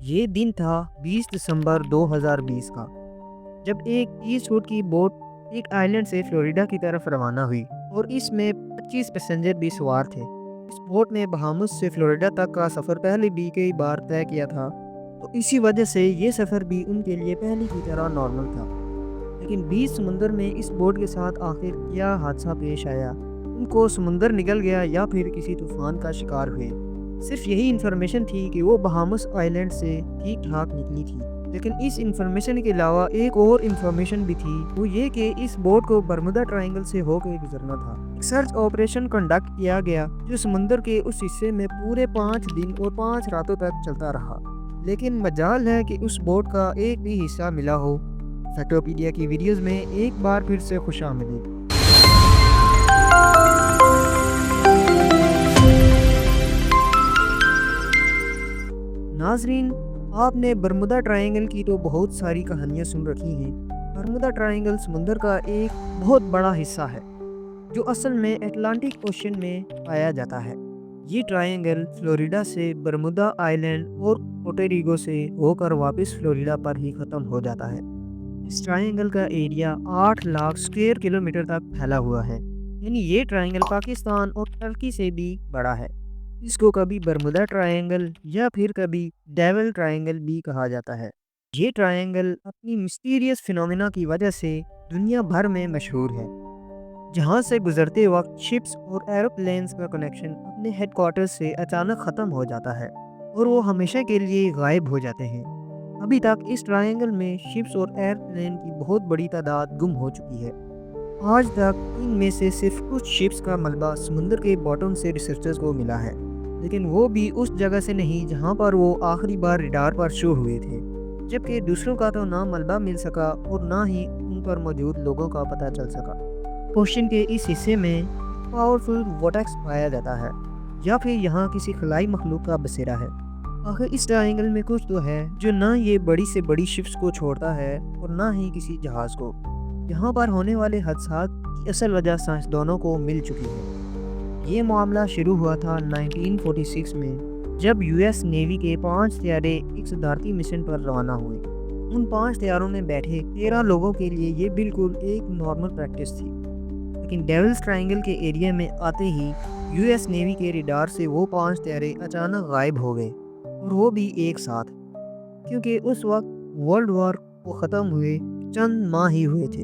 یہ دن تھا 20 دسمبر 2020 کا، جب ایک 30 فٹ کی بوٹ ایک آئلینڈ سے فلوریڈا کی طرف روانہ ہوئی اور اس میں 25 پیسنجر بھی سوار تھے۔ اس بوٹ نے بہامس سے فلوریڈا تک کا سفر پہلے بھی کئی بار طے کیا تھا، تو اسی وجہ سے یہ سفر بھی ان کے لیے پہلے کی طرح نارمل تھا۔ لیکن بیچ سمندر میں اس بوٹ کے ساتھ آخر کیا حادثہ پیش آیا؟ ان کو سمندر نگل گیا یا پھر کسی طوفان کا شکار ہوئے؟ صرف یہی انفارمیشن تھی کہ وہ بہامس آئلینڈ سے ٹھیک ٹھاک نکلی تھی، لیکن اس انفارمیشن کے علاوہ ایک اور انفارمیشن بھی تھی، وہ یہ کہ اس بوٹ کو برمودا ٹرائنگل سے ہو کے گزرنا تھا۔ ایک سرچ آپریشن کنڈکٹ کیا گیا جو سمندر کے اس حصے میں پورے 5 دن اور 5 راتوں تک چلتا رہا، لیکن مجال ہے کہ اس بوٹ کا ایک بھی حصہ ملا ہو۔ فیکٹوپیڈیا کی ویڈیوز میں ایک بار پھر سے خوش آمدید۔ ناظرین، آپ نے برمودا ٹرائنگل کی تو بہت ساری کہانیاں سن رکھی ہیں۔ برمودا ٹرائنگل سمندر کا ایک بہت بڑا حصہ ہے جو اصل میں اٹلانٹک اوشن میں پایا جاتا ہے۔ یہ ٹرائنگل فلوریڈا سے برمودا آئلینڈ اور پورٹو سے ہو کر واپس فلوریڈا پر ہی ختم ہو جاتا ہے۔ اس ٹرائنگل کا ایریا 8 لاکھ اسکوائر کلومیٹر تک پھیلا ہوا ہے، یعنی یہ ٹرائنگل پاکستان اور ترکی سے بھی بڑا ہے۔ اس کو کبھی برمودا ٹرائنگل یا پھر کبھی ڈیول ٹرائنگل بھی کہا جاتا ہے۔ یہ ٹرائنگل اپنی مسٹیریس فینومینا کی وجہ سے دنیا بھر میں مشہور ہے، جہاں سے گزرتے وقت شپس اور ایروپلینز کا کنیکشن اپنے ہیڈ کوارٹر سے اچانک ختم ہو جاتا ہے اور وہ ہمیشہ کے لیے غائب ہو جاتے ہیں۔ ابھی تک اس ٹرائنگل میں شپس اور ایئرپلین کی بہت بڑی تعداد گم ہو چکی ہے۔ آج تک ان میں سے صرف کچھ شپس کا ملبہ سمندر کے باٹم سے ریسرچرز کو ملا ہے، لیکن وہ بھی اس جگہ سے نہیں جہاں پر وہ آخری بار ریڈار پر شو ہوئے تھے، جبکہ دوسروں کا تو نہ ملبہ مل سکا اور نہ ہی ان پر موجود لوگوں کا پتہ چل سکا۔ اوشن کے اس حصے میں پاورفل وورٹیکس پایا جاتا ہے یا پھر یہاں کسی خلائی مخلوق کا بسیرا ہے۔ آخر اس ٹرائنگل میں کچھ تو ہے جو نہ یہ بڑی سے بڑی شپس کو چھوڑتا ہے اور نہ ہی کسی جہاز کو۔ یہاں پر ہونے والے حادثات کی اصل وجہ سائنسدانوں کو مل چکی ہے۔ یہ معاملہ شروع ہوا تھا 1946 میں، جب یو ایس نیوی کے 5 طیارے ایک صدارتی مشن پر روانہ ہوئے۔ ان 5 طیاروں میں بیٹھے 13 لوگوں کے لیے یہ بالکل ایک نارمل پریکٹس تھی، لیکن ڈیولز ٹرائنگل کے ایریا میں آتے ہی یو ایس نیوی کے ریڈار سے وہ 5 طیارے اچانک غائب ہو گئے، اور وہ بھی ایک ساتھ، کیونکہ اس وقت ورلڈ وار کو ختم ہوئے چند ماہ ہی ہوئے تھے۔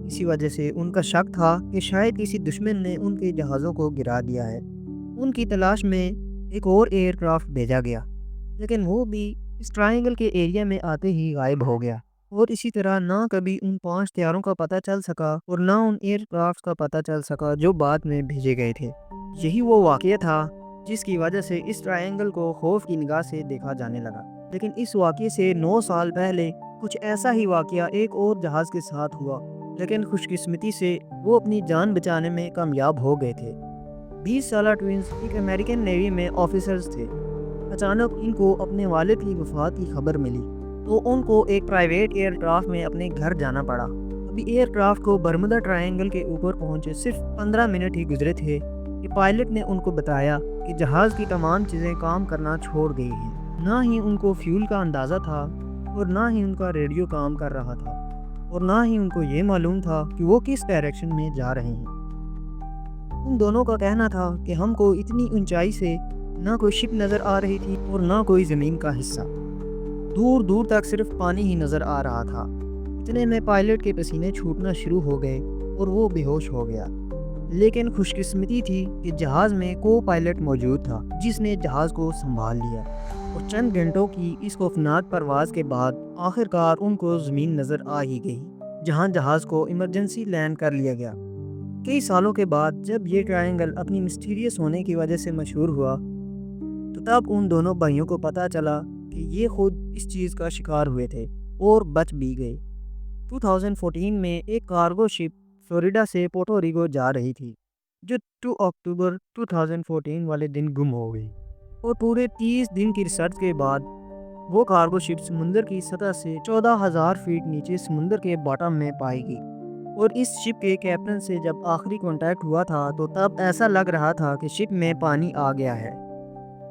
اسی وجہ سے ان کا شک تھا کہ شاید کسی دشمن نے ان کے جہازوں کو گرا دیا ہے۔ ان کی تلاش میں ایک اور ایئر کرافٹ بھیجا گیا، لیکن وہ بھی اس ٹرائنگل کے ایریا میں آتے ہی غائب ہو گیا، اور اسی طرح نہ کبھی ان 5 طیاروں کا پتہ چل سکا اور نہ ان ایئر کرافٹ کا پتہ چل سکا جو بعد میں بھیجے گئے تھے۔ یہی وہ واقعہ تھا جس کی وجہ سے اس ٹرائنگل کو خوف کی نگاہ سے دیکھا جانے لگا۔ لیکن اس واقعے سے 9 سال پہلے کچھ ایسا ہی واقعہ ایک اور جہاز کے ساتھ ہوا، لیکن خوش قسمتی سے وہ اپنی جان بچانے میں کامیاب ہو گئے تھے۔ 20 سالہ ٹوئنز ایک امریکن نیوی میں آفیسرز تھے۔ اچانک ان کو اپنے والد کی وفات کی خبر ملی، تو ان کو ایک پرائیویٹ ایئر کرافٹ میں اپنے گھر جانا پڑا۔ ابھی ایئر کرافٹ کو برمودا ٹرائنگل کے اوپر پہنچے صرف 15 منٹ ہی گزرے تھے کہ پائلٹ نے ان کو بتایا کہ جہاز کی تمام چیزیں کام کرنا چھوڑ گئی ہیں۔ نہ ہی ان کو فیول کا اندازہ تھا اور نہ ہی ان کا ریڈیو کام کر رہا تھا، اور نہ ہی ان کو یہ معلوم تھا کہ وہ کس ڈائریکشن میں جا رہے ہیں۔ ان دونوں کا کہنا تھا کہ ہم کو اتنی اونچائی سے نہ کوئی شپ نظر آ رہی تھی اور نہ کوئی زمین کا حصہ، دور دور تک صرف پانی ہی نظر آ رہا تھا۔ اتنے میں پائلٹ کے پسینے چھوٹنا شروع ہو گئے اور وہ بے ہوش ہو گیا۔ لیکن خوش قسمتی تھی کہ جہاز میں کو پائلٹ موجود تھا جس نے جہاز کو سنبھال لیا، اور چند گھنٹوں کی اس خوفناک پرواز کے بعد آخر کار ان کو زمین نظر آ ہی گئی، جہاں جہاز کو ایمرجنسی لینڈ کر لیا گیا۔ کئی سالوں کے بعد جب یہ ٹرائنگل اپنی مسٹیریس ہونے کی وجہ سے مشہور ہوا، تو تب ان دونوں بھائیوں کو پتہ چلا کہ یہ خود اس چیز کا شکار ہوئے تھے اور بچ بھی گئے۔ 2014 میں ایک کارگو شپ فلوریڈا سے پورٹو جا رہی تھی، جو 2 اکتوبر 2014 والے دن گم ہو گئی، اور پورے 30 دن کی ریسرچ کے بعد وہ کارگو شپ سمندر کی سطح سے 14,000 فیٹ نیچے سمندر کے باٹم میں پائی گئی۔ اور اس شپ کے کیپٹن سے جب آخری کانٹیکٹ ہوا تھا تو تب ایسا لگ رہا تھا کہ شپ میں پانی آ گیا ہے۔